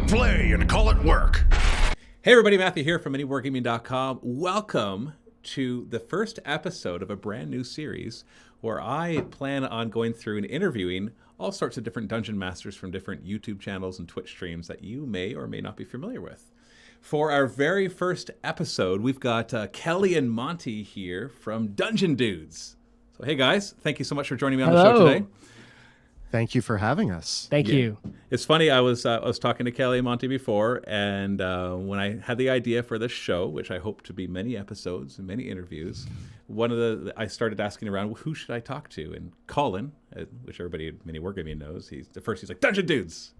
it play and call it work. Hey everybody, Matthew here from MiniWarGaming.com. Welcome to the first episode of a brand new series where I plan on going through and interviewing all sorts of different dungeon masters from different YouTube channels and Twitch streams that you may or may not be familiar with. For our very first episode, we've got Kelly and Monty here from Dungeon Dudes. So hey guys, thank you so much for joining me on the show today. Thank you for having us. Thank you. It's funny, I was talking to Kelly and Monty before, and when I had the idea for this show, which I hope to be many episodes and many interviews, I started asking around, well, who should I talk to? And Colin, which everybody at MiniWarGaming knows, he's like, Dungeon Dudes.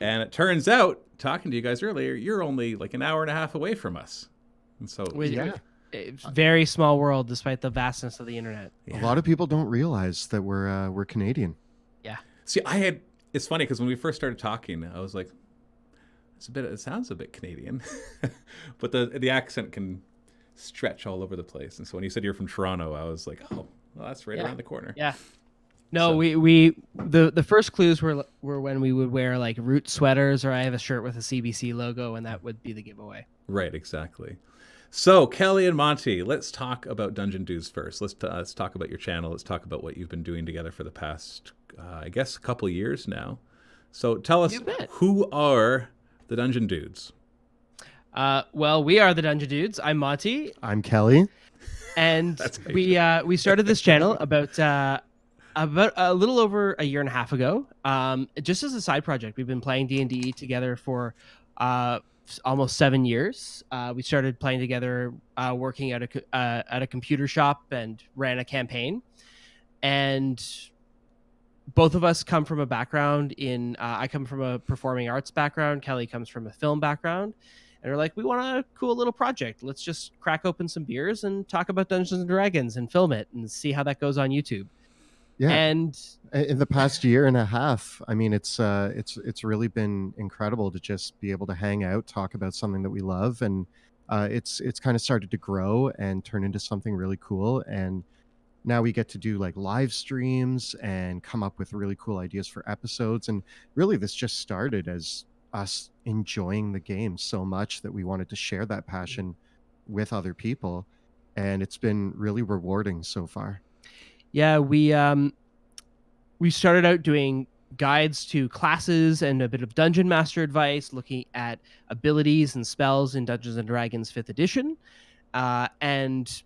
And it turns out, talking to you guys earlier, you're only like an hour and a half away from us. And so, Very small world, despite the vastness of the internet. A lot of people don't realize that we're Canadian. Yeah. See, it's funny because when we first started talking, I was like, it sounds a bit Canadian, but the accent can stretch all over the place. And so when you said you're from Toronto, I was like, oh, well, that's right around the corner. Yeah. No, the first clues were when we would wear like root sweaters, or I have a shirt with a CBC logo, and that would be the giveaway. Right, exactly. So Kelly and Monty, let's talk about Dungeon Dudes first. Let's talk about your channel. Let's talk about what you've been doing together for the past, I guess, a couple of years now. So tell us, who are the Dungeon Dudes? Well, we are the Dungeon Dudes. I'm Monty. I'm Kelly. And we started this channel about a little over a year and a half ago, just as a side project. We've been playing D&D together for almost 7 years. We started playing together, working at a computer shop, and ran a campaign. And both of us come from a background in. I come from a performing arts background. Kelly comes from a film background. And we're like, we want a cool little project. Let's just crack open some beers and talk about Dungeons and Dragons and film it and see how that goes on YouTube. Yeah. And in the past year and a half, I mean, it's really been incredible to just be able to hang out, talk about something that we love, and it's kind of started to grow and turn into something really cool. And now we get to do like live streams and come up with really cool ideas for episodes. And really, this just started as us enjoying the game so much that we wanted to share that passion with other people, and it's been really rewarding so far. Yeah, we started out doing guides to classes and a bit of dungeon master advice, looking at abilities and spells in Dungeons and Dragons 5th edition. And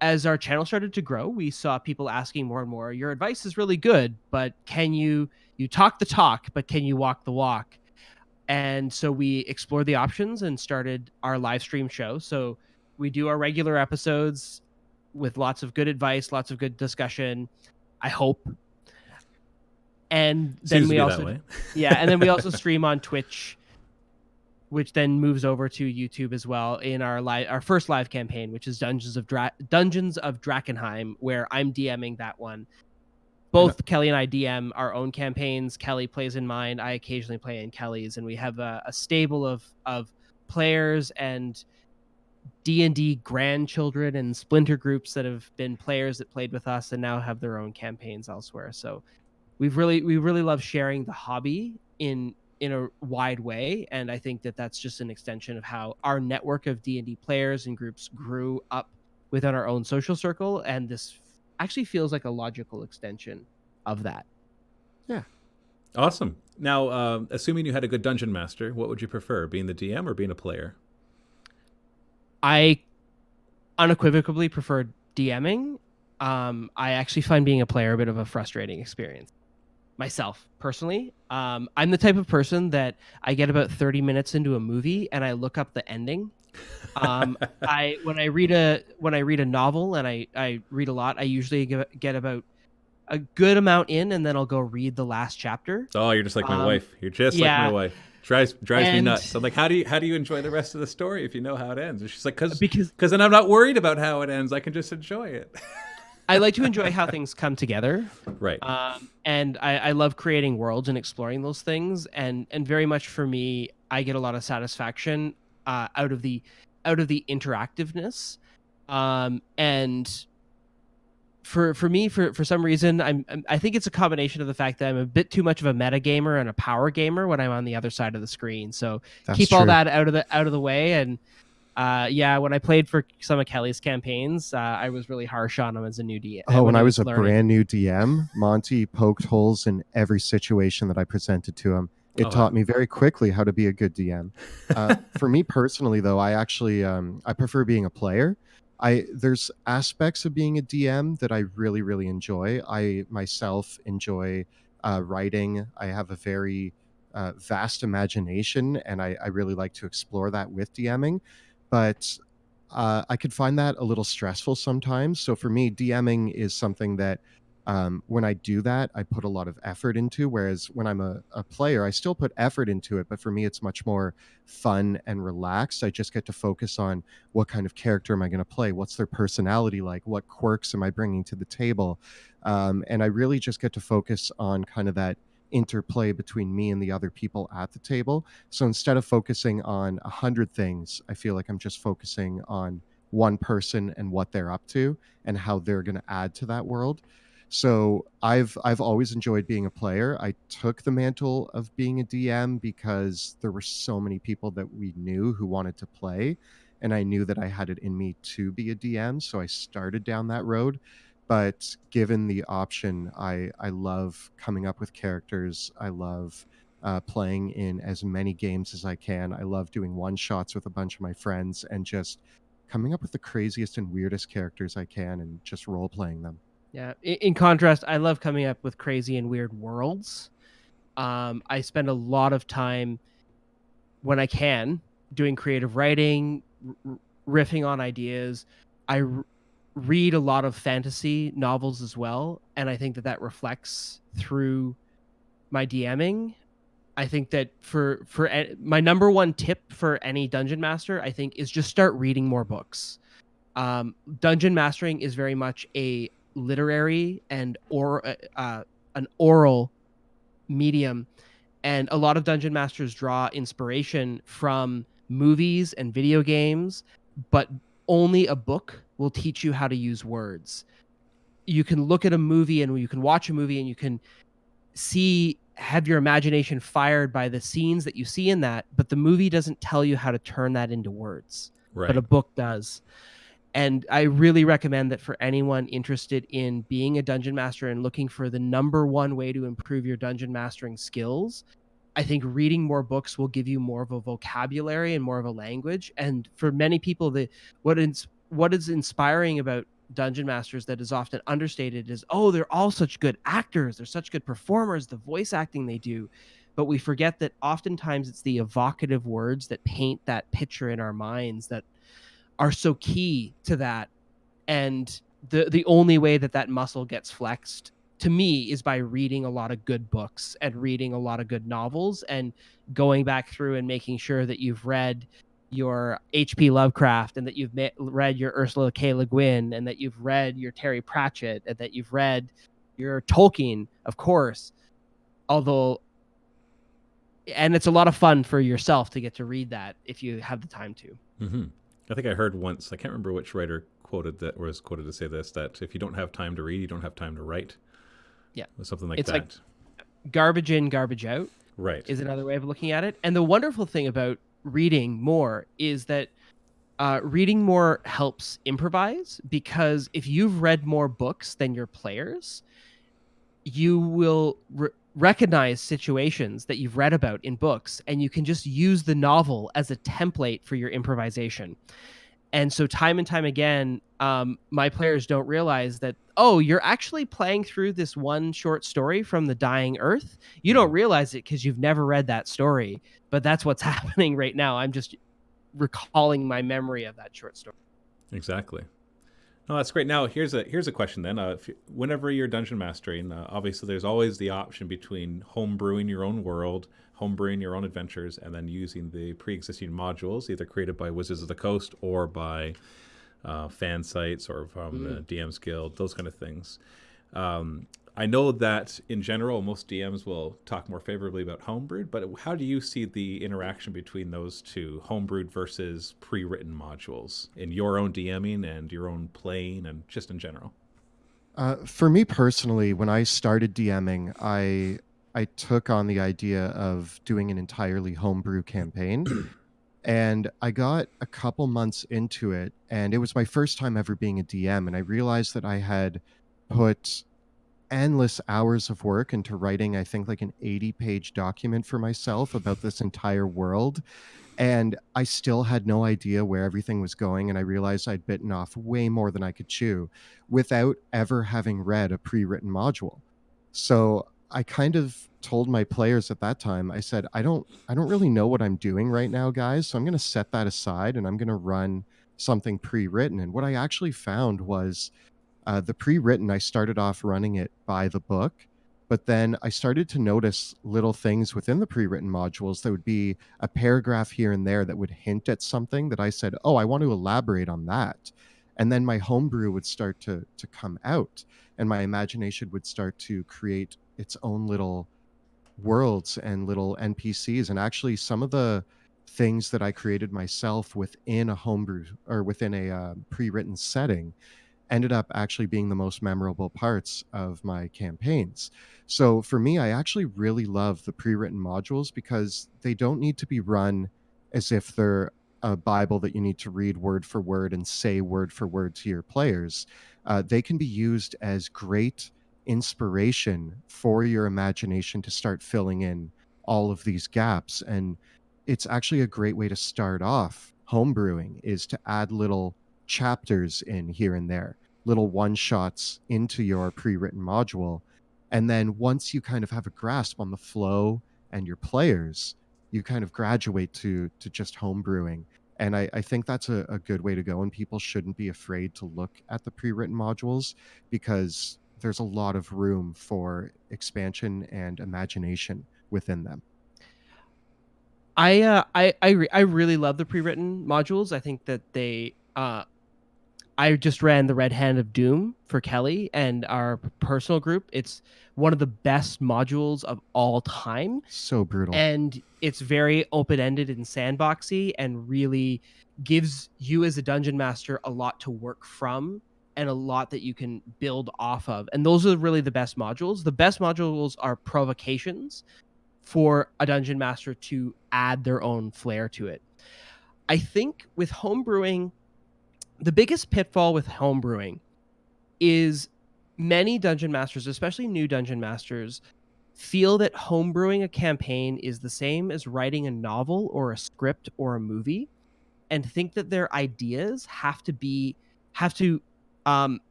as our channel started to grow, we saw people asking more and more, your advice is really good, but can you talk the talk, but can you walk the walk? And so we explored the options and started our live stream show. So we do our regular episodes with lots of good advice, lots of good discussion, I hope. And then we also and then we also stream on Twitch, which then moves over to YouTube as well in our first live campaign, which is Dungeons of Drakkenheim, where I'm DMing that one. Both Kelly and I DM our own campaigns. Kelly plays in mine. I occasionally play in Kelly's, and we have a stable of players and D&D grandchildren and splinter groups that have been players that played with us and now have their own campaigns elsewhere. So we really love sharing the hobby in a wide way, and I think that that's just an extension of how our network of D&D players and groups grew up within our own social circle, and this actually feels like a logical extension of that. Yeah. Awesome. Now, assuming you had a good dungeon master, what would you prefer, being the DM or being a player? I unequivocally prefer DMing. I actually find being a player a bit of a frustrating experience myself personally. I'm the type of person that I get about 30 minutes into a movie and I look up the ending. When I read a novel, and I read a lot, I usually get about a good amount in, and then I'll go read the last chapter. Oh, you're just like my wife. You're just like my wife. Drives me nuts. I'm like, how do you enjoy the rest of the story if you know how it ends? And she's like, because then I'm not worried about how it ends. I can just enjoy it. I like to enjoy how things come together. Right. And I love creating worlds and exploring those things. And very much for me, I get a lot of satisfaction out of the interactiveness. And for me, for some reason, I think it's a combination of the fact that I'm a bit too much of a meta gamer and a power gamer when I'm on the other side of the screen. So That's keep all true. that out of the way. And yeah, when I played for some of Kelly's campaigns, I was really harsh on him as a new DM. Oh, when I was a learning. brand new DM, Monty poked holes in every situation that I presented to him. It taught me very quickly how to be a good DM. For me personally, though, I actually I prefer being a player. There's aspects of being a DM that I really, really enjoy. I myself enjoy writing. I have a very vast imagination, and I really like to explore that with DMing. But I could find that a little stressful sometimes. So for me, DMing is something that when I do that, I put a lot of effort into. Whereas when I'm a player, I still put effort into it. But for me, it's much more fun and relaxed. I just get to focus on what kind of character am I going to play? What's their personality like? What quirks am I bringing to the table? And I really just get to focus on kind of that interplay between me and the other people at the table. So instead of focusing on 100 things, I feel like I'm just focusing on one person and what they're up to and how they're going to add to that world. So I've always enjoyed being a player. I took the mantle of being a DM because there were so many people that we knew who wanted to play, and I knew that I had it in me to be a DM, so I started down that road. But given the option, I love coming up with characters. I love playing in as many games as I can. I love doing one shots with a bunch of my friends and just coming up with the craziest and weirdest characters I can and just role playing them. Yeah. In contrast, I love coming up with crazy and weird worlds. I spend a lot of time when I can doing creative writing, riffing on ideas. I read a lot of fantasy novels as well, and I think that reflects through my DMing. I think that for my number one tip for any dungeon master, I think, is just start reading more books. Dungeon mastering is very much a literary and an oral medium, and a lot of dungeon masters draw inspiration from movies and video games, but only a book will teach you how to use words. You can look at a movie and you can watch a movie and you can have your imagination fired by the scenes that you see in that, but the movie doesn't tell you how to turn that into words. Right. But a book does. And I really recommend that for anyone interested in being a dungeon master and looking for the number one way to improve your dungeon mastering skills, I think reading more books will give you more of a vocabulary and more of a language. And for many people, what is inspiring about dungeon masters that is often understated is, oh, they're all such good actors, they're such good performers, the voice acting they do. But we forget that oftentimes it's the evocative words that paint that picture in our minds that are so key to that. And the only way that muscle gets flexed, to me, is by reading a lot of good books and reading a lot of good novels and going back through and making sure that you've read your H.P. Lovecraft and that you've read your Ursula K. Le Guin and that you've read your Terry Pratchett and that you've read your Tolkien, of course. And it's a lot of fun for yourself to get to read that if you have the time to. Mm-hmm. I think I heard once, I can't remember which writer quoted that, or was quoted to say this, that if you don't have time to read, you don't have time to write. Yeah. Or something like it's that. Like garbage in, garbage out. Right. Is another way of looking at it. And the wonderful thing about reading more is that reading more helps improvise, because if you've read more books than your players, you will recognize situations that you've read about in books, and you can just use the novel as a template for your improvisation. And so time and time again, my players don't realize that, oh, you're actually playing through this one short story from The Dying Earth. You don't realize it because you've never read that story, but that's what's happening right now. I'm just recalling my memory of that short story. Exactly. No, that's great. Now, here's a question then. Whenever you're dungeon mastering, obviously there's always the option between homebrewing your own world, homebrewing your own adventures, and then using the pre-existing modules, either created by Wizards of the Coast or by fan sites or from the DM's Guild, those kind of things. I know that in general, most DMs will talk more favorably about homebrewed, but how do you see the interaction between those two, homebrewed versus pre-written modules, in your own DMing and your own playing and just in general? For me personally, when I started DMing, I took on the idea of doing an entirely homebrew campaign, and I got a couple months into it, and it was my first time ever being a DM, and I realized that I had put endless hours of work into writing, I think, like an 80-page document for myself about this entire world, and I still had no idea where everything was going, and I realized I'd bitten off way more than I could chew without ever having read a pre-written module. So I kind of told my players at that time, I said, I don't really know what I'm doing right now, guys, so I'm going to set that aside and I'm going to run something pre-written. And what I actually found was the pre-written, I started off running it by the book, but then I started to notice little things within the pre-written modules that would be a paragraph here and there that would hint at something that I said, oh, I want to elaborate on that. And then my homebrew would start to come out, and my imagination would start to create its own little worlds and little NPCs. And actually, some of the things that I created myself within a homebrew or within a pre-written setting ended up actually being the most memorable parts of my campaigns. So for me, I actually really love the pre-written modules because they don't need to be run as if they're a Bible that you need to read word for word and say word for word to your players. They can be used as great inspiration for your imagination to start filling in all of these gaps. And it's actually a great way to start off homebrewing, is to add little chapters in here and there, little one shots into your pre-written module. And then once you kind of have a grasp on the flow and your players, you kind of graduate to just homebrewing. And I think that's a good way to go. And people shouldn't be afraid to look at the pre-written modules because there's a lot of room for expansion and imagination within them. I really love the pre-written modules. I think that they I just ran the Red Hand of Doom for Kelly and our personal group. It's one of the best modules of all time. So brutal. And it's very open-ended and sandboxy and really gives you as a dungeon master a lot to work from and a lot that you can build off of. And those are really the best modules. The best modules are provocations for a dungeon master to add their own flair to it. I think with homebrewing, the biggest pitfall with homebrewing is many dungeon masters, especially new dungeon masters, feel that homebrewing a campaign is the same as writing a novel or a script or a movie, and think that their ideas have to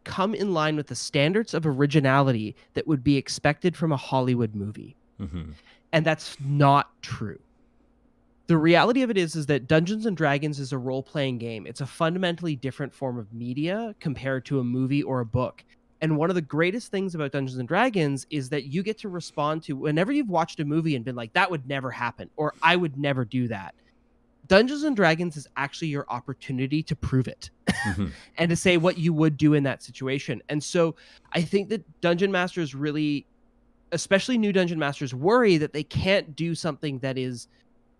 come in line with the standards of originality that would be expected from a Hollywood movie. Mm-hmm. And that's not true. The reality of it is that Dungeons and Dragons is a role-playing game. It's a fundamentally different form of media compared to a movie or a book. And one of the greatest things about Dungeons and Dragons is that you get to respond to whenever you've watched a movie and been like, that would never happen, or I would never do that. Dungeons and Dragons is actually your opportunity to prove it Mm-hmm. and to say what you would do in that situation. And so I think that dungeon masters really, especially new dungeon masters, worry that they can't do something that is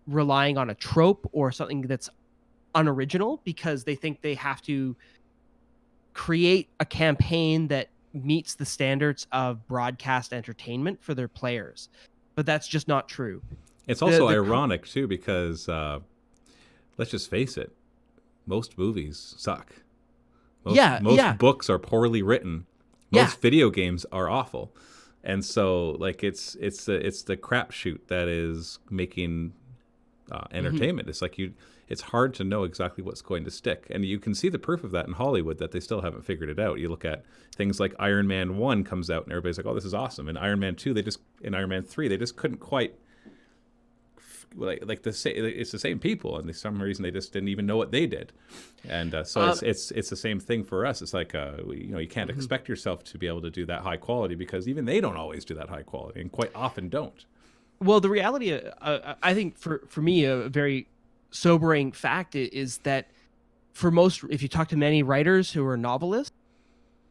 relying on a trope or something that's unoriginal because they think they have to create a campaign that meets the standards of broadcast entertainment for their players. But that's just not true. It's also ironic too, because let's just face it, most movies suck. Most books are poorly written. Most video games are awful. And so like it's the crapshoot that is making entertainment. It's like it's hard to know exactly what's going to stick, and you can see the proof of that in Hollywood, that they still haven't figured it out. You look at things like Iron Man 1 comes out and everybody's like, oh, this is awesome, and Iron Man 2 in Iron Man 3 they just couldn't quite like it's the same people, and for some reason they just didn't even know what they did. And so it's the same thing for us. It's like you can't expect yourself to be able to do that high quality, because even they don't always do that high quality, and quite often don't. Well, the reality, I think for me, a very sobering fact is that for most, if you talk to many writers who are novelists,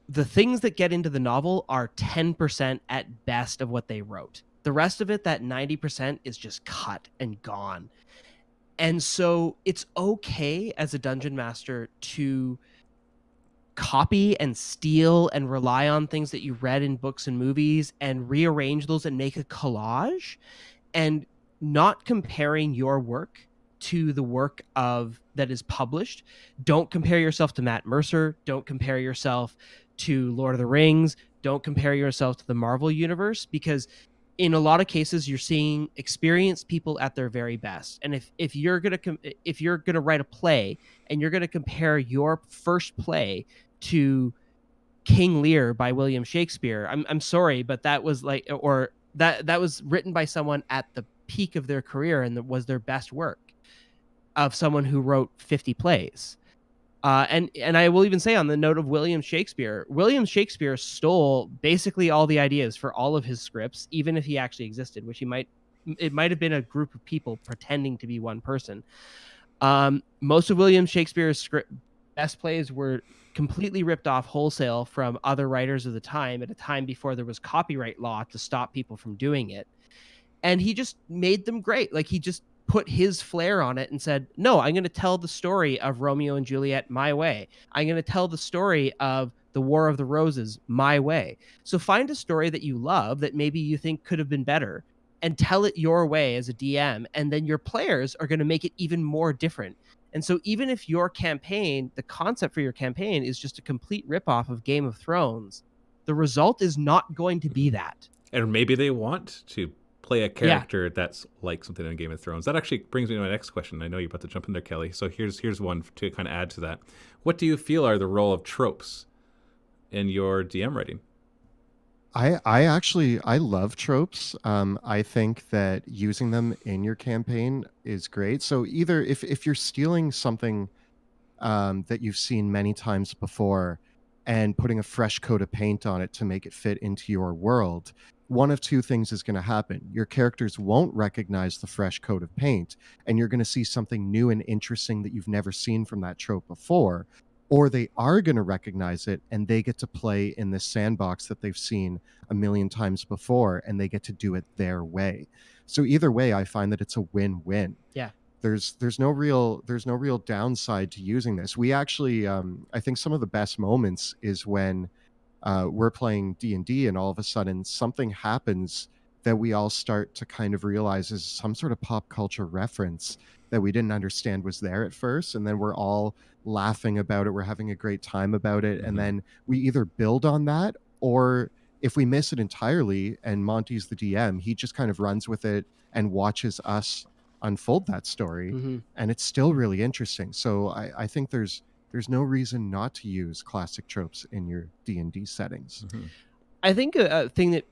the things that get into the novel are 10% at best of what they wrote. The rest of it, that 90%, is just cut and gone. And so it's okay as a dungeon master to copy and steal and rely on things that you read in books and movies and rearrange those and make a collage, and not comparing your work to the work of that is published. Don't compare yourself to Matt Mercer. Don't compare yourself to Lord of the Rings. Don't compare yourself to the Marvel universe, because in a lot of cases you're seeing experienced people at their very best. And if you're gonna write a play and you're gonna compare your first play to King Lear by William Shakespeare, I'm sorry, but that was like, or that was written by someone at the peak of their career and was their best work, of someone who wrote 50 plays. And I will even say, on the note of William Shakespeare stole basically all the ideas for all of his scripts, even if he actually existed, which it might have been a group of people pretending to be one person. Most of William Shakespeare's best plays were completely ripped off wholesale from other writers of the time, at a time before there was copyright law to stop people from doing it. And he just made them great. Like, he just put his flair on it and said, no, I'm going to tell the story of Romeo and Juliet my way. I'm going to tell the story of the War of the Roses my way. So find a story that you love that maybe you think could have been better, and tell it your way as a DM. And then your players are going to make it even more different. And so even if your campaign, the concept for your campaign is just a complete ripoff of Game of Thrones, the result is not going to be that. And maybe they want to play a character that's like something in Game of Thrones. That actually brings me to my next question. I know you're about to jump in there, Kelly. So here's one to kind of add to that. What do you feel are the role of tropes in your DM writing? I love tropes. I think that using them in your campaign is great. So either if you're stealing something that you've seen many times before and putting a fresh coat of paint on it to make it fit into your world, one of two things is going to happen. Your characters won't recognize the fresh coat of paint, and you're going to see something new and interesting that you've never seen from that trope before. Or they are going to recognize it, and they get to play in this sandbox that they've seen a million times before, and they get to do it their way. So either way, I find that it's a win-win. Yeah. There's no real downside to using this. We actually, I think some of the best moments is when we're playing D&D and all of a sudden something happens that we all start to kind of realize is some sort of pop culture reference that we didn't understand was there at first, and then we're all laughing about it, we're having a great time about it, and then we either build on that, or if we miss it entirely and Monty's the DM, he just kind of runs with it and watches us unfold that story, and it's still really interesting. So I think there's no reason not to use classic tropes in your D&D settings. I think a thing that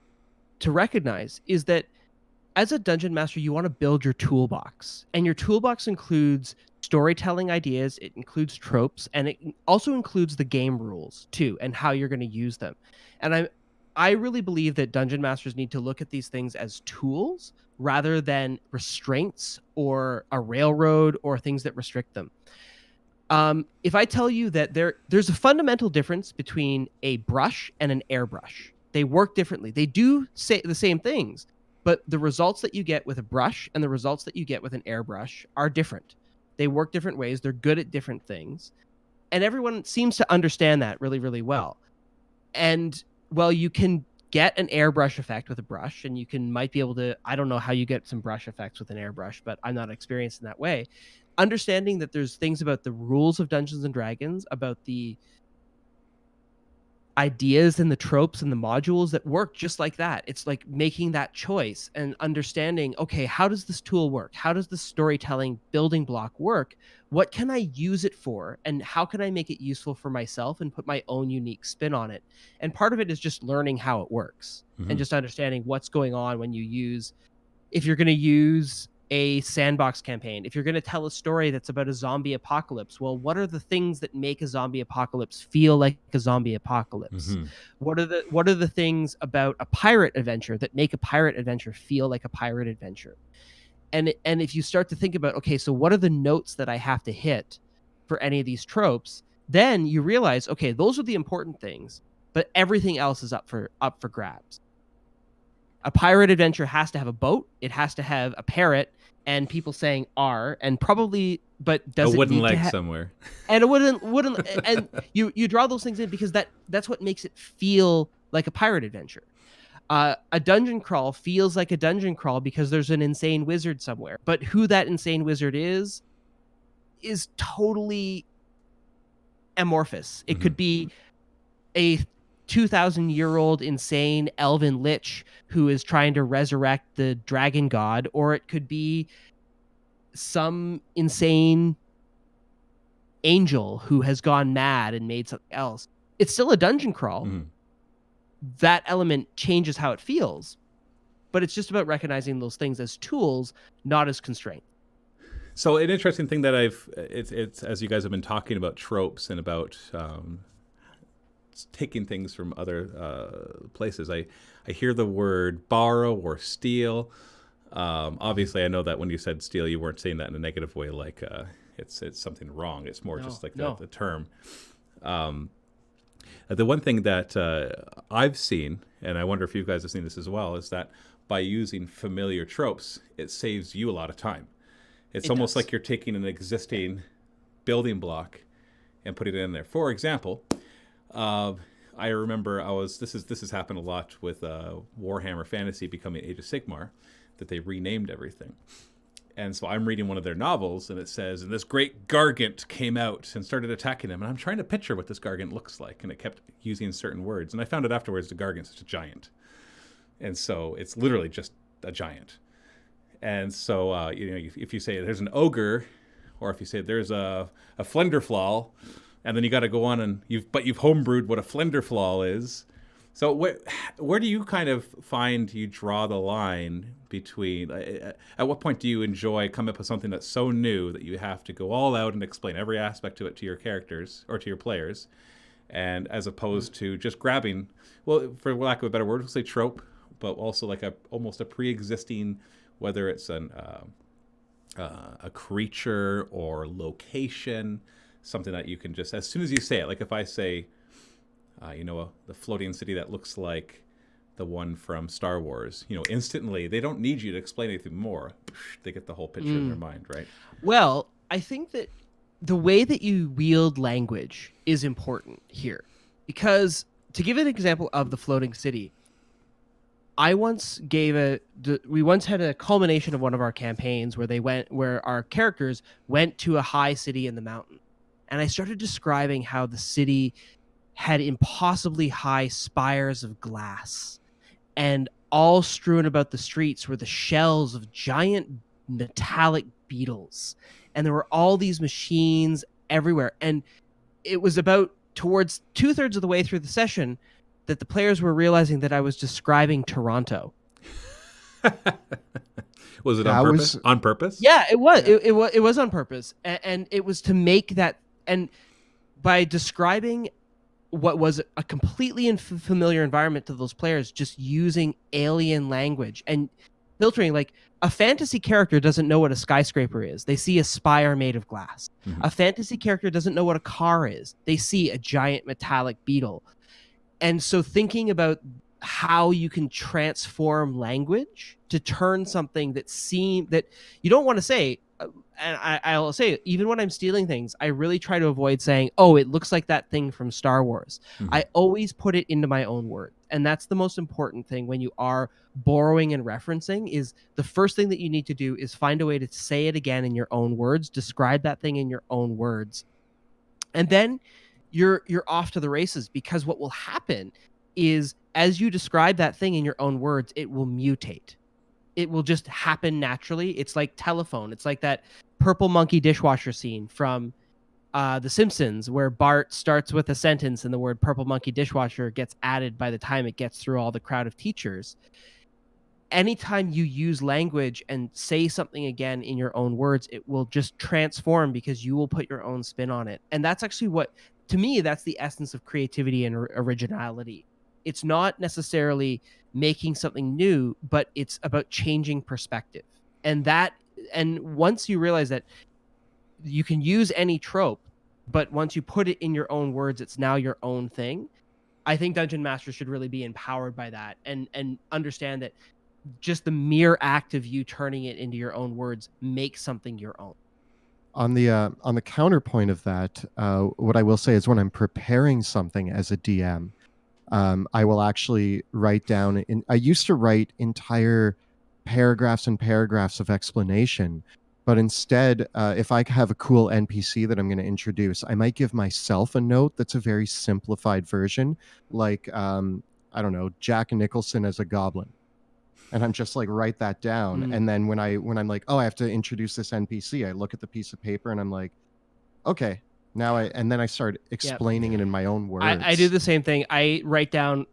to recognize is that as a dungeon master, you want to build your toolbox, and your toolbox includes storytelling ideas, it includes tropes, and it also includes the game rules too, and how you're going to use them. And I really believe that dungeon masters need to look at these things as tools rather than restraints or a railroad or things that restrict them. If I tell you that there's a fundamental difference between a brush and an airbrush, they work differently. They do say the same things, but the results that you get with a brush and the results that you get with an airbrush are different. They work different ways. They're good at different things. And everyone seems to understand that really, really well. And, well, you can get an airbrush effect with a brush, and you might be able to, I don't know how you get some brush effects with an airbrush, but I'm not experienced in that way. Understanding that there's things about the rules of Dungeons and Dragons, about the ideas and the tropes and the modules that work just like that. It's like making that choice and understanding, okay, how does this tool work? How does the storytelling building block work? What can I use it for? And how can I make it useful for myself and put my own unique spin on it? And part of it is just learning how it works and just understanding what's going on when you use, if you're going to use a sandbox campaign, if you're going to tell a story that's about a zombie apocalypse, well, what are the things that make a zombie apocalypse feel like a zombie apocalypse? What are the things about a pirate adventure that make a pirate adventure feel like a pirate adventure? And if you start to think about, okay, so what are the notes that I have to hit for any of these tropes, then you realize, okay, those are the important things, but everything else is up for grabs. A pirate adventure has to have a boat, it has to have a parrot, and people saying "R," and probably, but does A it wooden need leg to have somewhere. and it wouldn't and you draw those things in because that's what makes it feel like a pirate adventure. A dungeon crawl feels like a dungeon crawl because there's an insane wizard somewhere, but who that insane wizard is totally amorphous. It could be a 2,000-year-old insane elven lich who is trying to resurrect the dragon god, or it could be some insane angel who has gone mad and made something else. It's still a dungeon crawl. That element changes how it feels, but it's just about recognizing those things as tools, not as constraints. So an interesting thing that it's as you guys have been talking about tropes and about taking things from other places, I hear the word borrow or steal. Obviously, I know that when you said steal, you weren't saying that in a negative way, like it's something wrong. It's more just like the term. The one thing that I've seen, and I wonder if you guys have seen this as well, is that by using familiar tropes, it saves you a lot of time. It's almost like you're taking an existing building block and putting it in there. For example, I remember this has happened a lot with Warhammer Fantasy becoming Age of Sigmar, that they renamed everything. And so I'm reading one of their novels, and it says, and this great Gargant came out and started attacking them. And I'm trying to picture what this Gargant looks like, and it kept using certain words. And I found out afterwards the Gargant's just a giant. And so it's literally just a giant. And so, if you say there's an ogre, or if you say there's a Flenderflaw, and then you got to go on and you've homebrewed what a Flenderflaw is. So where do you kind of find you draw the line between, at what point do you enjoy coming up with something that's so new that you have to go all out and explain every aspect to it to your characters or to your players, and as opposed to just grabbing, well, for lack of a better word, we'll say trope, but also like almost a pre-existing, whether it's a creature or location, something that you can just, as soon as you say it, like if I say, the floating city that looks like the one from Star Wars, instantly, they don't need you to explain anything more. They get the whole picture in their mind, right? Well, I think that the way that you wield language is important here. Because, to give an example of the floating city, we once had a culmination of one of our campaigns where our characters went to a high city in the mountain. And I started describing how the city had impossibly high spires of glass, and all strewn about the streets were the shells of giant metallic beetles. And there were all these machines everywhere. And it was about towards 2/3 of the way through the session that the players were realizing that I was describing Toronto. Was it on purpose? On purpose? Yeah, it was. Yeah. It was on purpose. And it was to make that, and by describing what was a completely unfamiliar environment to those players, just using alien language and filtering, like a fantasy character doesn't know what a skyscraper is. They see a spire made of glass. Mm-hmm. A fantasy character doesn't know what a car is. They see a giant metallic beetle. And so thinking about how you can transform language to turn something that you don't want to say, and I'll say, even when I'm stealing things, I really try to avoid saying, oh, it looks like that thing from Star Wars. Mm-hmm. I always put it into my own word. And that's the most important thing when you are borrowing and referencing. Is the first thing that you need to do is find a way to say it again in your own words, describe that thing in your own words. And then you're off to the races, because what will happen is as you describe that thing in your own words, it will mutate. It will just happen naturally. It's like telephone. It's like that purple monkey dishwasher scene from The Simpsons, where Bart starts with a sentence and the word purple monkey dishwasher gets added by the time it gets through all the crowd of teachers. Anytime you use language and say something again in your own words, it will just transform because you will put your own spin on it. And that's actually to me, that's the essence of creativity and originality. It's not necessarily making something new, but it's about changing perspective. And once you realize that you can use any trope, but once you put it in your own words, it's now your own thing. I think dungeon masters should really be empowered by that and understand that just the mere act of you turning it into your own words makes something your own. On the counterpoint of that, what I will say is when I'm preparing something as a DM, I will actually write down. I used to write entire paragraphs and paragraphs of explanation, but instead, if I have a cool NPC that I'm going to introduce, I might give myself a note that's a very simplified version, like I don't know, Jack Nicholson as a goblin. And I'm just like write that down, and then when I'm like, oh, I have to introduce this NPC, I look at the piece of paper and I'm like, okay, and then I start explaining it in my own words. I do the same thing. I write down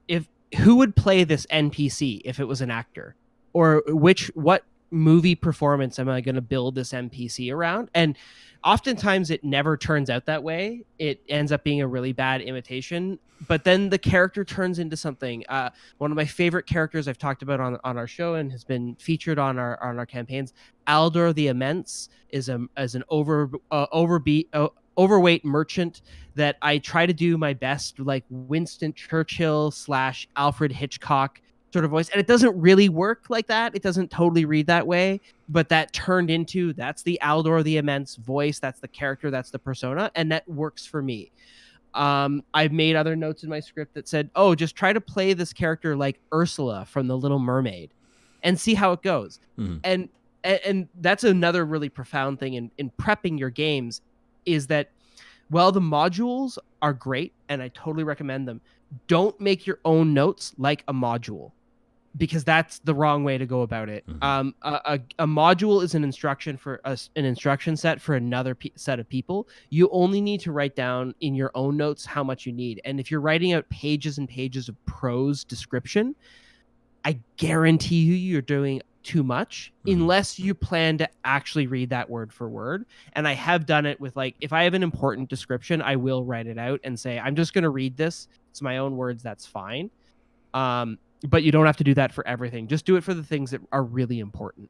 who would play this NPC if it was an actor, or what movie performance am I going to build this NPC around? And oftentimes it never turns out that way. It ends up being a really bad imitation, but then the character turns into something. One of my favorite characters I've talked about on our show and has been featured on our campaigns, Aldor the Immense, is an overweight merchant that I try to do my best, like Winston Churchill / Alfred Hitchcock sort of voice. And it doesn't really work like that. It doesn't totally read that way, but that turned into, that's the Aldor the Immense voice. That's the character. That's the persona. And that works for me. I've made other notes in my script that said, oh, just try to play this character like Ursula from The Little Mermaid and see how it goes. And that's another really profound thing in prepping your games, is that while the modules are great and I totally recommend them, don't make your own notes like a module, because that's the wrong way to go about it. A module is an instruction for an instruction set for another set of people. You only need to write down in your own notes how much you need. And if you're writing out pages and pages of prose description, I guarantee you're doing too much unless you plan to actually read that word for word. And I have done it with, like, if I have an important description, I will write it out and say, I'm just going to read this. It's my own words. That's fine. But you don't have to do that for everything. Just do it for the things that are really important.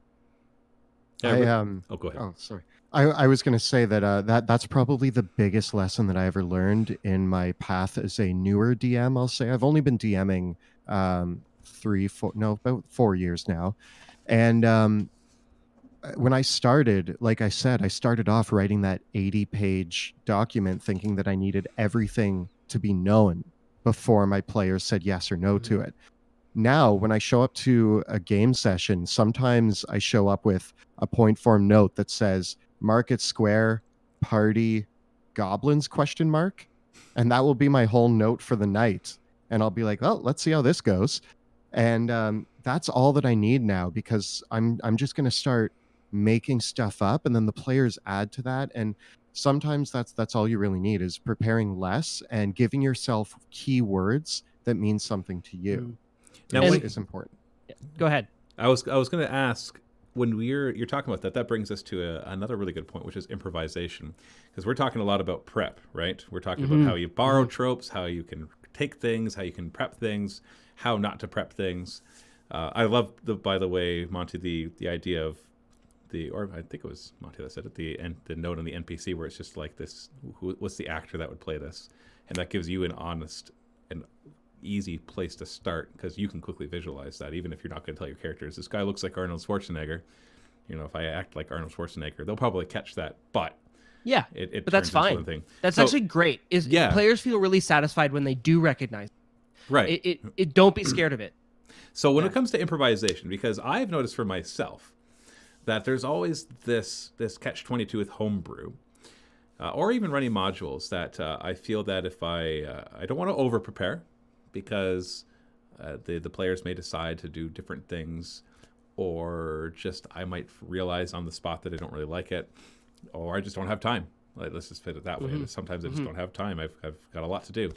Go ahead. Oh, sorry. I was going to say that that's probably the biggest lesson that I ever learned in my path as a newer DM. I'll say I've only been DMing about 4 years now. And when I started, like I said, I started off writing that 80-page document thinking that I needed everything to be known before my players said yes or no to it. Now, when I show up to a game session, sometimes I show up with a point form note that says Market Square, Party, Goblins, ? And that will be my whole note for the night. And I'll be like, well, let's see how this goes. And that's all that I need now, because I'm just going to start making stuff up, and then the players add to that. And sometimes that's all you really need, is preparing less and giving yourself keywords that mean something to you. Now, is important. Go ahead. I was going to ask, when you're talking about that brings us to another really good point, which is improvisation, because we're talking a lot about prep, right? We're talking about how you borrow tropes, how you can take things, how you can prep things, how not to prep things. I love by the way, Monty, the idea of or I think it was Monty that said it, the note on the NPC where it's just like this, what's the actor that would play this? And that gives you an honest and easy place to start, because you can quickly visualize that, even if you're not going to tell your characters, this guy looks like Arnold Schwarzenegger. You know, if I act like Arnold Schwarzenegger, they'll probably catch that. But yeah, but that's fine. That's actually great. Players feel really satisfied when they do recognize it. Right. It don't be scared of it. So when it comes to improvisation, because I've noticed for myself that there's always this catch-22 with homebrew, or even running modules, that I feel that if I don't want to over-prepare, because the players may decide to do different things, or just I might realize on the spot that I don't really like it, or I just don't have time. Like, let's just fit it that way. Sometimes I just don't have time. I've got a lot to do.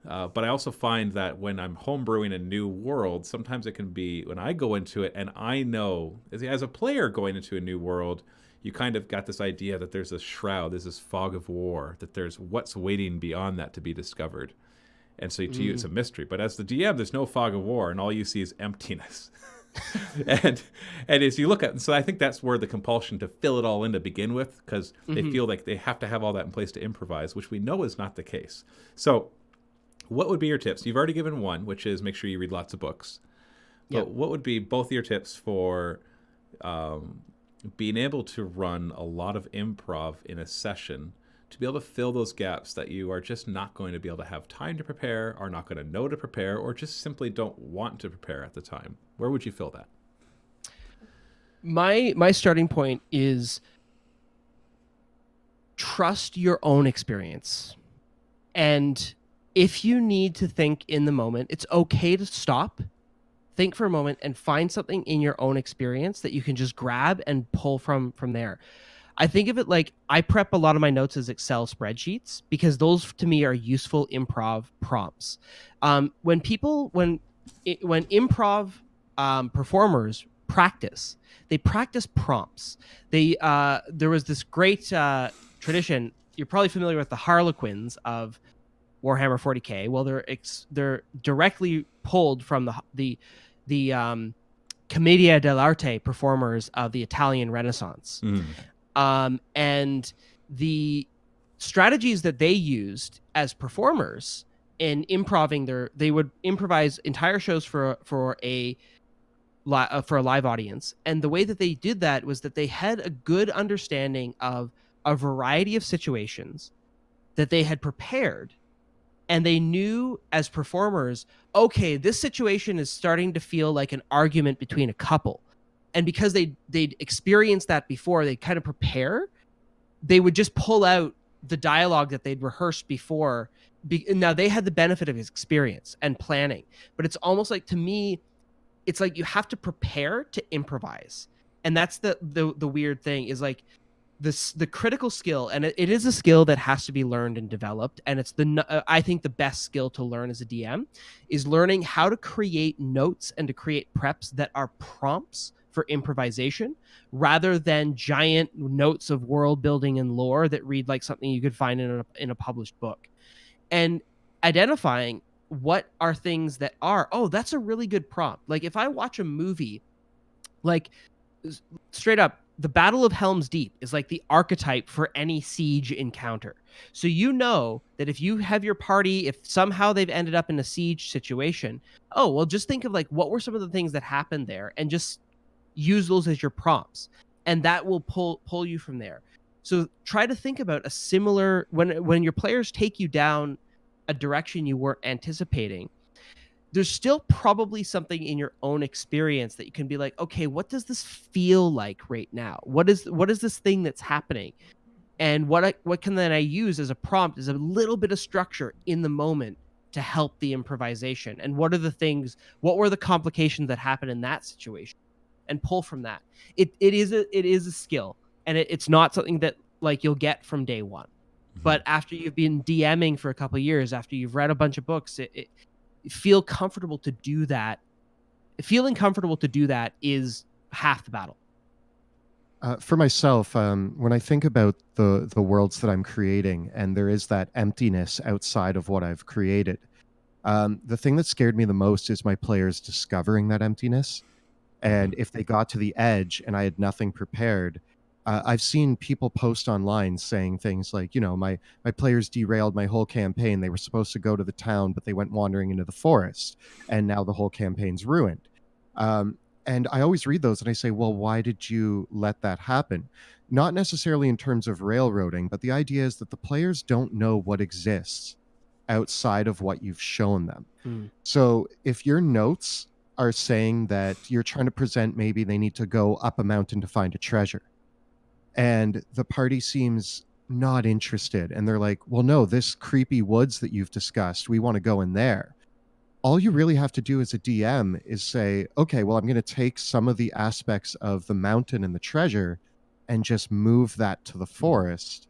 But I also find that when I'm homebrewing a new world, sometimes it can be when I go into it and I know, as a player going into a new world, you kind of got this idea that there's this shroud, there's this fog of war, that there's what's waiting beyond that to be discovered. And so to you, it's a mystery. But as the DM, there's no fog of war, and all you see is emptiness. and as you look at, so I think that's where the compulsion to fill it all in to begin with, because they feel like they have to have all that in place to improvise, which we know is not the case. So what would be your tips? You've already given one, which is make sure you read lots of books. But Yep. what would be both your tips for being able to run a lot of improv in a session to be able to fill those gaps that you are just not going to be able to have time to prepare, are not going to know to prepare, or just simply don't want to prepare at the time? Where would you fill that? My starting point is trust your own experience. And if you need to think in the moment, it's okay to stop, think for a moment, and find something in your own experience that you can just grab and pull from there. I think of it like I prep a lot of my notes as Excel spreadsheets because those to me are useful improv prompts. When improv performers practice, they practice prompts. There was this great tradition. You're probably familiar with the Harlequins of Warhammer 40K. Well, they're directly pulled from the Commedia dell'arte performers of the Italian Renaissance. And the strategies that they used as performers in improving they would improvise entire shows for a live audience. And the way that they did that was that they had a good understanding of a variety of situations that they had prepared. And they knew as performers, okay, this situation is starting to feel like an argument between a couple. And because they'd experienced that before, they kind of prepare. They would just pull out the dialogue that they'd rehearsed before. Now they had the benefit of his experience and planning, but it's almost like, to me, it's like you have to prepare to improvise. And that's the weird thing is like the critical skill, and it is a skill that has to be learned and developed. And it's I think the best skill to learn as a DM is learning how to create notes and to create preps that are prompts for improvisation rather than giant notes of world building and lore that read like something you could find in a published book. And identifying what are things that are, oh, that's a really good prompt. Like if I watch a movie, like straight up, the Battle of Helm's Deep is like the archetype for any siege encounter. So you know that if you have your party, if somehow they've ended up in a siege situation, oh, well, just think of like what were some of the things that happened there and just use those as your prompts. And that will pull you from there. So try to think about a similar, when your players take you down a direction you weren't anticipating, there's still probably something in your own experience that you can be like, okay, what does this feel like right now? What is this thing that's happening? And what can then I use as a prompt as a little bit of structure in the moment to help the improvisation? And what were the complications that happened in that situation? And pull from that. It is a skill, and it's not something that like you'll get from day one. But after you've been DMing for a couple of years, after you've read a bunch of books, feel comfortable to do that. Feeling comfortable to do that is half the battle. For myself, when I think about the worlds that I'm creating, and there is that emptiness outside of what I've created, the thing that scared me the most is my players discovering that emptiness. And if they got to the edge and I had nothing prepared, I've seen people post online saying things like, my players derailed my whole campaign. They were supposed to go to the town, but they went wandering into the forest, and now the whole campaign's ruined. And I always read those and I say, well, why did you let that happen? Not necessarily in terms of railroading, but the idea is that the players don't know what exists outside of what you've shown them. So if your notes are saying that you're trying to present maybe they need to go up a mountain to find a treasure, and the party seems not interested, and they're like, well, no, this creepy woods that you've discussed, we want to go in there. All you really have to do as a DM is say, okay, well, I'm going to take some of the aspects of the mountain and the treasure and just move that to the forest.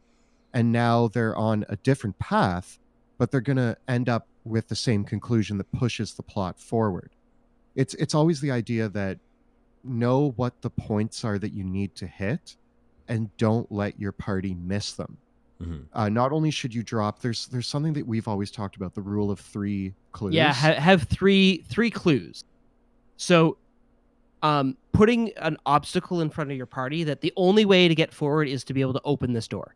And now they're on a different path, but they're going to end up with the same conclusion that pushes the plot forward. It's always the idea that know what the points are that you need to hit and don't let your party miss them. Not only should you drop, there's something that we've always talked about, the rule of 3 clues. Yeah, have three clues. So putting an obstacle in front of your party that the only way to get forward is to be able to open this door.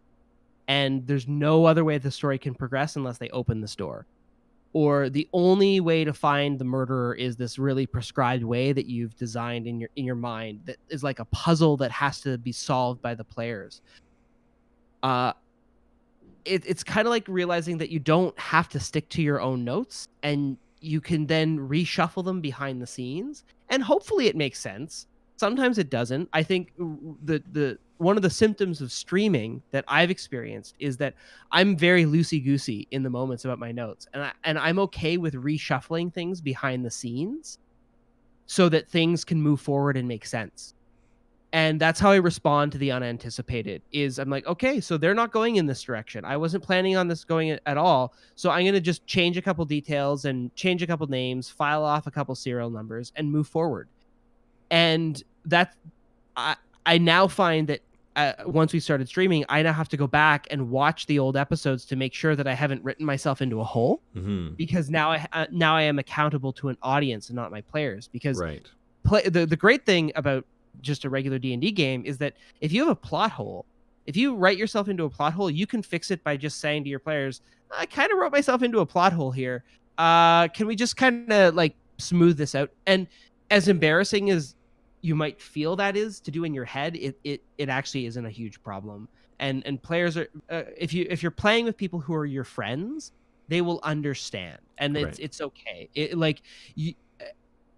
And there's no other way the story can progress unless they open this door. or the only way to find the murderer is this really prescribed way that you've designed in your mind that is like a puzzle that has to be solved by the players. It's kind of like realizing that you don't have to stick to your own notes, and you can then reshuffle them behind the scenes, and hopefully it makes sense. Sometimes it doesn't. I think the one of the symptoms of streaming that I've experienced is that I'm very loosey-goosey in the moments about my notes, and I'm okay with reshuffling things behind the scenes so that things can move forward and make sense. And that's how I respond to the unanticipated. Is I'm like, okay, so they're not going in this direction. I wasn't planning on this going at all. So I'm going to just change a couple details and change a couple names, file off a couple serial numbers, and move forward. And that I now find that once we started streaming, I now have to go back and watch the old episodes to make sure that I haven't written myself into a hole, because now I am accountable to an audience and not my players. Because the great thing about just a regular D&D game is that if you have a plot hole, if you write yourself into a plot hole, you can fix it by just saying to your players, I kind of wrote myself into a plot hole here. Can we just kind of like smooth this out? And as embarrassing as you might feel that is to do in your head, it actually isn't a huge problem. And players are if you're playing with people who are your friends, they will understand, and it's okay.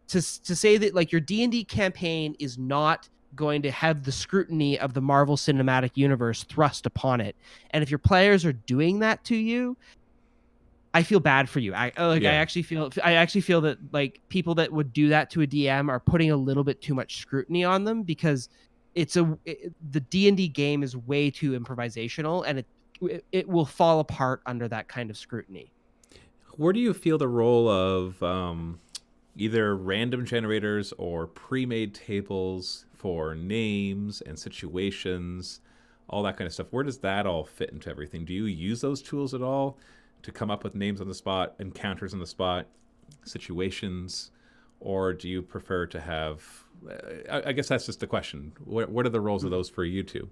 To say that like your D&D campaign is not going to have the scrutiny of the Marvel Cinematic Universe thrust upon it, and if your players are doing that to you, I feel bad for you. I actually feel that like people that would do that to a DM are putting a little bit too much scrutiny on them, because the D&D game is way too improvisational, and it will fall apart under that kind of scrutiny. Where do you feel the role of either random generators or pre-made tables for names and situations, all that kind of stuff? Where does that all fit into everything? Do you use those tools at all to come up with names on the spot, encounters on the spot, situations, or do you prefer to have... I guess that's just the question. What are the roles of those for you two?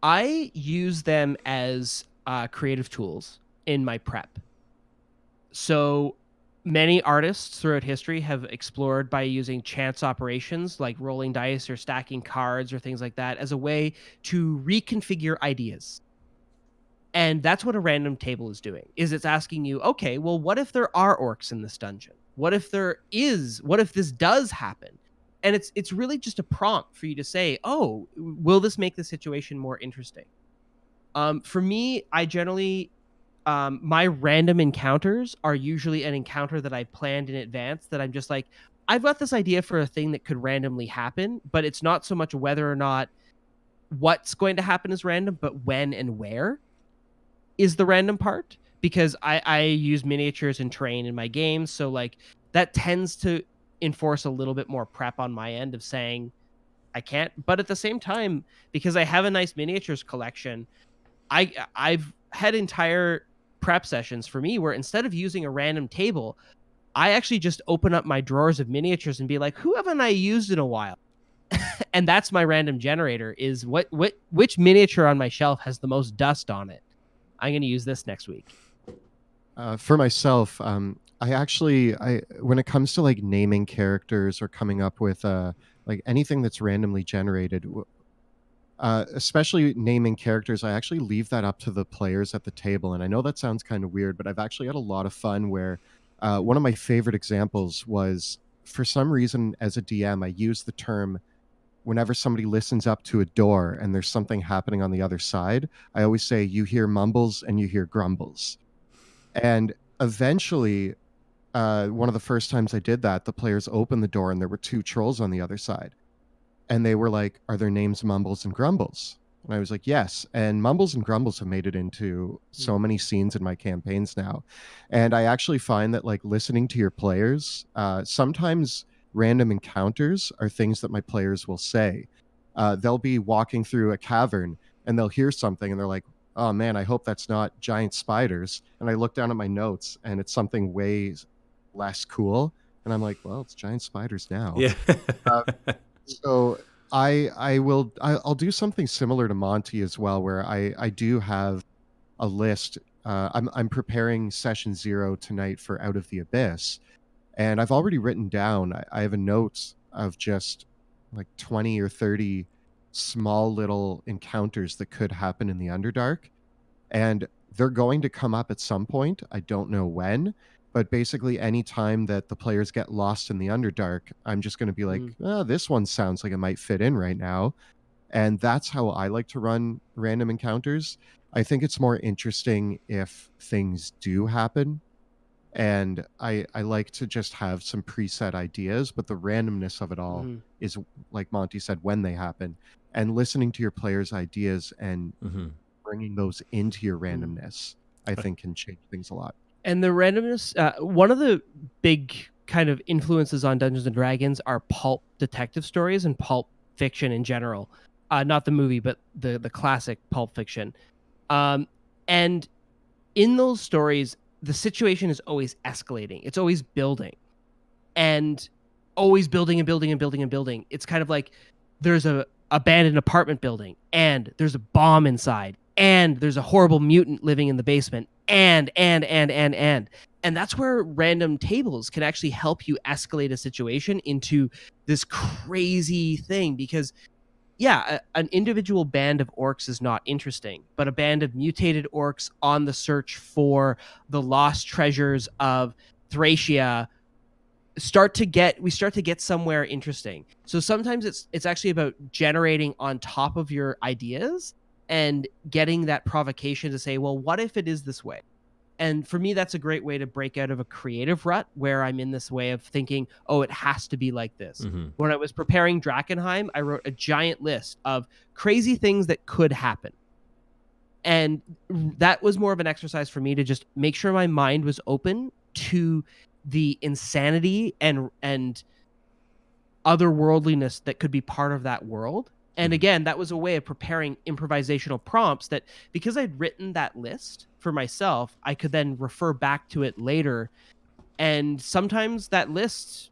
I use them as creative tools in my prep. So many artists throughout history have explored by using chance operations like rolling dice or stacking cards or things like that as a way to reconfigure ideas. And that's what a random table is doing, is it's asking you, okay, well, what if there are orcs in this dungeon? What if this does happen? And it's really just a prompt for you to say, oh, will this make the situation more interesting? For me, I generally... my random encounters are usually an encounter that I planned in advance, that I'm just like, I've got this idea for a thing that could randomly happen, but it's not so much whether or not what's going to happen is random, but when and where is the random part, because I use miniatures and terrain in my games. So like that tends to enforce a little bit more prep on my end of saying I can't, but at the same time, because I have a nice miniatures collection, I've had entire prep sessions for me where instead of using a random table, I actually just open up my drawers of miniatures and be like, who haven't I used in a while? And that's my random generator, is which miniature on my shelf has the most dust on it. I'm going to use this next week. For myself, when it comes to like naming characters or coming up with like anything that's randomly generated, especially naming characters, I actually leave that up to the players at the table. And I know that sounds kind of weird, but I've actually had a lot of fun where one of my favorite examples was, for some reason, as a DM, I use the term whenever somebody listens up to a door and there's something happening on the other side. I always say, you hear mumbles and you hear grumbles. And eventually, one of the first times I did that, the players opened the door and there were two trolls on the other side. And they were like, are their names Mumbles and Grumbles? And I was like, yes. And Mumbles and Grumbles have made it into so many scenes in my campaigns now. And I actually find that like listening to your players, sometimes random encounters are things that my players will say. They'll be walking through a cavern and they'll hear something and they're like, oh man, I hope that's not giant spiders. And I look down at my notes and it's something way less cool. And I'm like, well, it's giant spiders now. Yeah. So I'll do something similar to Monty as well, where I do have a list I'm preparing session 0 tonight for Out of the Abyss, and I've already written down. I have a note of just like 20 or 30 small little encounters that could happen in the Underdark, and they're going to come up at some point. I don't know when, but basically any time that the players get lost in the Underdark, I'm just going to be like, oh, this one sounds like it might fit in right now. And that's how I like to run random encounters. I think it's more interesting if things do happen. And I like to just have some preset ideas, but the randomness of it all is, like Monty said, when they happen. And listening to your players' ideas and bringing those into your randomness, I think can change things a lot. And the randomness, one of the big kind of influences on Dungeons and Dragons are pulp detective stories and pulp fiction in general. Not the movie, but the classic pulp fiction. And in those stories, the situation is always escalating. It's always building. And always building and building and building and building. It's kind of like there's a abandoned apartment building, and there's a bomb inside, and there's a horrible mutant living in the basement, and that's where random tables can actually help you escalate a situation into this crazy thing. Because an individual band of orcs is not interesting, but a band of mutated orcs on the search for the lost treasures of Thracia we start to get somewhere interesting. So sometimes it's actually about generating on top of your ideas and getting that provocation to say, well, what if it is this way? And for me, that's a great way to break out of a creative rut where I'm in this way of thinking, oh, it has to be like this. When I was preparing Drakkenheim, I wrote a giant list of crazy things that could happen. And that was more of an exercise for me to just make sure my mind was open to the insanity and otherworldliness that could be part of that world. And again, that was a way of preparing improvisational prompts that, because I'd written that list for myself, I could then refer back to it later. And sometimes that list,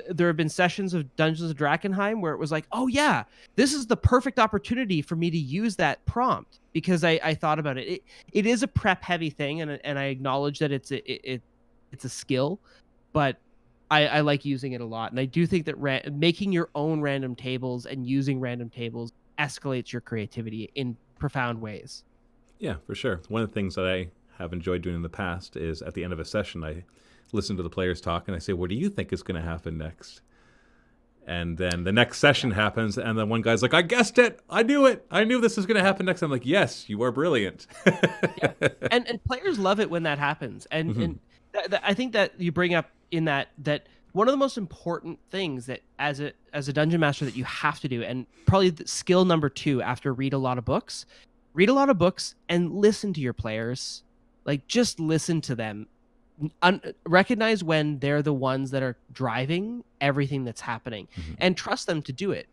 there have been sessions of Dungeons of Drakkenheim where it was like, oh yeah, this is the perfect opportunity for me to use that prompt, because I thought about it. It is a prep heavy thing, and I acknowledge that it's a skill, but I like using it a lot. And I do think that making your own random tables and using random tables escalates your creativity in profound ways. Yeah, for sure. One of the things that I have enjoyed doing in the past is at the end of a session, I listen to the players talk and I say, what do you think is going to happen next? And then the next session happens, and then one guy's like, I guessed it. I knew it. I knew this was going to happen next. I'm like, yes, you are brilliant. Yeah. And players love it when that happens. And I think that you bring up in that one of the most important things that as a dungeon master that you have to do, and probably skill number 2 after read a lot of books and listen to your players. Like, just listen to them. Recognize when they're the ones that are driving everything that's happening, and trust them to do it.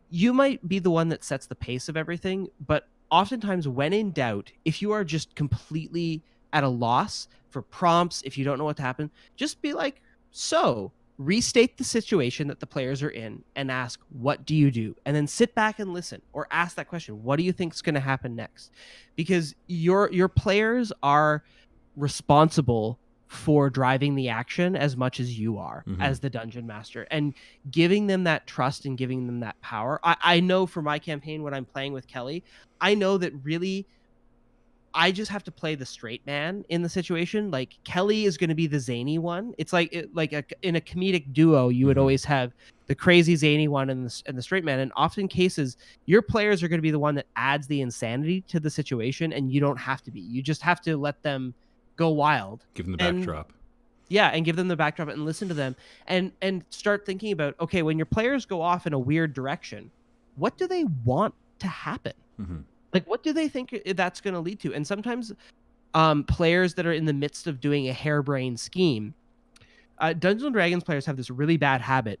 You might be the one that sets the pace of everything, but oftentimes when in doubt, if you are just completely at a loss for prompts, if you don't know what to happen, just be like, so restate the situation that the players are in and ask, what do you do? And then sit back and listen, or ask that question, what do you think is going to happen next? Because your players are responsible for driving the action as much as you are as the dungeon master, and giving them that trust and giving them that power. I know for my campaign, when I'm playing with Kelly, I know that really I just have to play the straight man in the situation. Like, Kelly is going to be the zany one. It's like in a comedic duo, you would always have the crazy zany one and the straight man. And often cases, your players are going to be the one that adds the insanity to the situation, and you don't have to be. You just have to let them go wild. Give them the backdrop. Yeah, and give them the backdrop and listen to them, and start thinking about, okay, when your players go off in a weird direction, what do they want to happen? Like, what do they think that's going to lead to? And sometimes players that are in the midst of doing a harebrained scheme, Dungeons and Dragons players have this really bad habit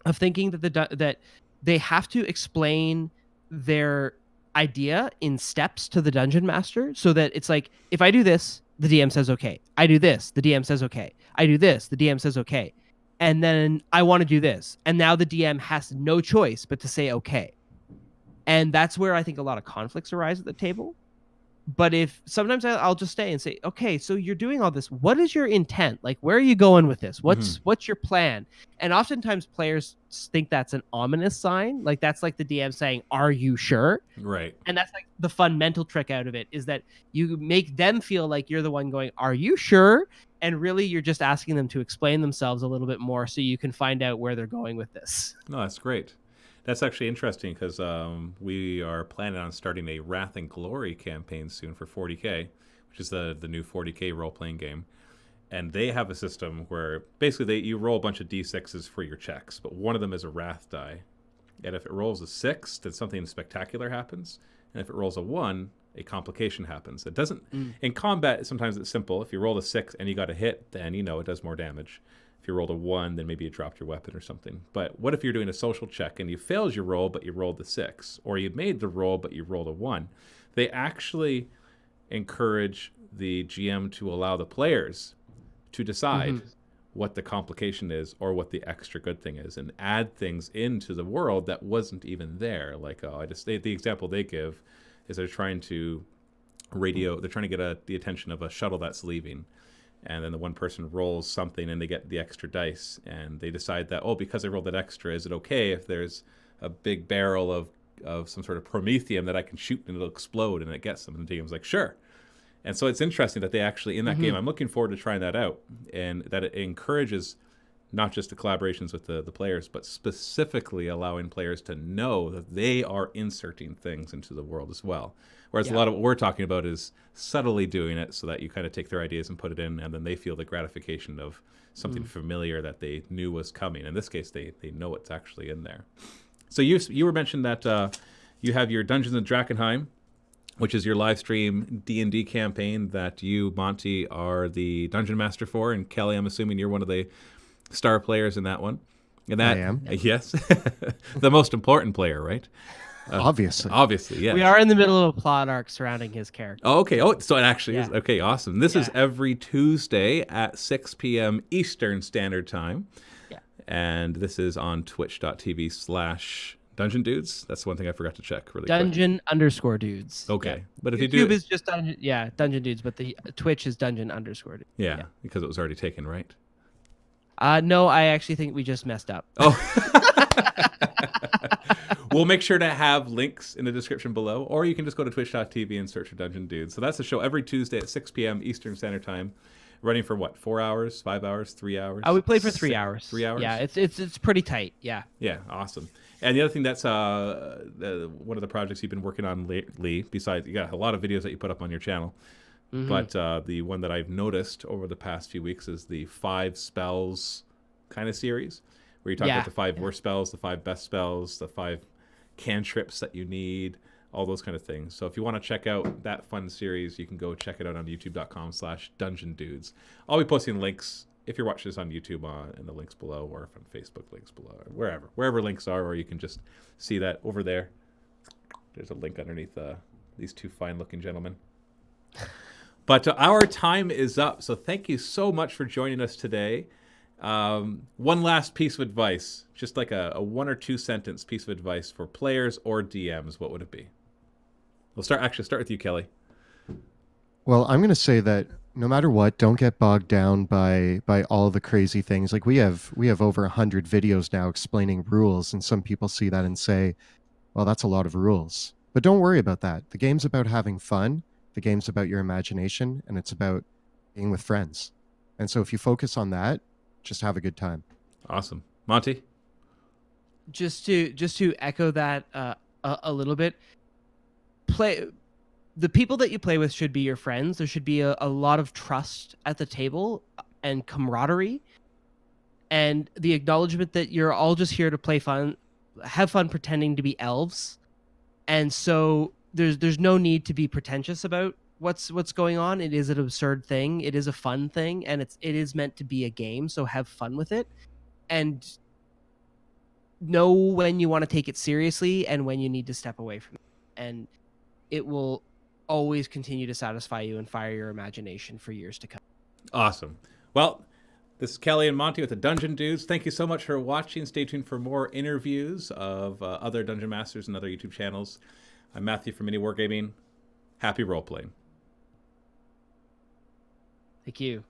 of thinking that they have to explain their idea in steps to the dungeon master, so that it's like, if I do this, the DM says okay. I do this, the DM says okay. I do this, the DM says okay. And then I want to do this. And now the DM has no choice but to say okay. And that's where I think a lot of conflicts arise at the table. But if sometimes I'll just stay and say, okay, so you're doing all this. What is your intent? Like, where are you going with this? What's your plan? And oftentimes players think that's an ominous sign. Like that's like the DM saying, are you sure? Right. And that's like the fun mental trick out of it, is that you make them feel like you're the one going, are you sure? And really you're just asking them to explain themselves a little bit more so you can find out where they're going with this. No, that's great. That's actually interesting because we are planning on starting a Wrath and Glory campaign soon for 40K, which is the new 40K role-playing game. And they have a system where basically you roll a bunch of d6s for your checks, but one of them is a Wrath die. And if it rolls a 6, then something spectacular happens. And if it rolls a 1, a complication happens. It doesn't... In combat, sometimes it's simple. If you roll a 6 and you got a hit, then you know it does more damage. If you rolled a 1, then maybe you dropped your weapon or something. But what if you're doing a social check and you failed your roll, but you rolled the 6? Or you made the roll, but you rolled a 1? They actually encourage the GM to allow the players to decide what the complication is or what the extra good thing is, and add things into the world that wasn't even there. Like, the example they give is they're trying to get the attention of a shuttle that's leaving. And then the one person rolls something and they get the extra dice, and they decide that, because I rolled that extra, is it okay if there's a big barrel of some sort of promethium that I can shoot and it'll explode and it gets them? And the GM's like, sure. And so it's interesting that they actually, in that game, I'm looking forward to trying that out, and that it encourages not just the collaborations with the players, but specifically allowing players to know that they are inserting things into the world as well. Whereas a lot of what we're talking about is subtly doing it so that you kind of take their ideas and put it in, and then they feel the gratification of something familiar that they knew was coming. In this case, they know it's actually in there. So you were mentioned that you have your Dungeons and Drakkenheim, which is your live stream D&D campaign that you, Monty, are the dungeon master for, and Kelly, I'm assuming you're one of the star players in that one. And that, I am. Yes. The most important player, right? Obviously, yeah. We are in the middle of a plot arc surrounding his character. Oh, okay. So it actually is. Okay, awesome. This is every Tuesday at 6 p.m. Eastern Standard Time. Yeah. And this is on twitch.tv/Dungeon Dudes. That's one thing I forgot to check really quick. Dungeon_dudes. Okay. Yeah. But if YouTube you do is just Dungeon Dudes, but the Twitch is Dungeon_dudes. Yeah, because it was already taken, right? No, I actually think we just messed up. Oh. We'll make sure to have links in the description below, or you can just go to twitch.tv and search for Dungeon Dudes. So that's the show every Tuesday at 6 p.m. Eastern Standard Time, running for what, 4 hours, 5 hours, 3 hours? We played for 3 hours. 3 hours? Yeah, it's pretty tight. Yeah. Yeah, awesome. And the other thing that's one of the projects you've been working on lately, besides you got a lot of videos that you put up on your channel, but the one that I've noticed over the past few weeks is the 5 spells kind of series, where you talk about the 5 worst spells, the 5 best spells, the 5 cantrips that you need, all those kind of things. So if you want to check out that fun series, you can go check it out on youtube.com/dungeondudes. I'll be posting links if you're watching this on YouTube in the links below, or from Facebook links below, or wherever links are, or you can just see that over there. There's a link underneath these 2 fine-looking gentlemen. But our time is up, so thank you so much for joining us today. One last piece of advice, just like a 1 or 2 sentence piece of advice for players or DMs. What would it be? We'll start with you, Kelly. Well, I'm going to say that no matter what, don't get bogged down by all the crazy things. Like we have over 100 videos now explaining rules, and some people see that and say, well, that's a lot of rules. But don't worry about that. The game's about having fun. The game's about your imagination, and it's about being with friends. And so if you focus on that, just have a good time. Awesome. Monty? Just to echo that a little bit, the people that you play with should be your friends. There should be a lot of trust at the table and camaraderie, and the acknowledgement that you're all just here to play fun, have fun pretending to be elves. And so there's no need to be pretentious about what's going on. It is an absurd thing. It is a fun thing, and it is meant to be a game, so have fun with it. And know when you want to take it seriously and when you need to step away from it. And it will always continue to satisfy you and fire your imagination for years to come. Awesome. Well, this is Kelly and Monty with the Dungeon Dudes. Thank you so much for watching. Stay tuned for more interviews of other Dungeon Masters and other YouTube channels. I'm Matthew from MiniWarGaming. Happy role playing. Thank you.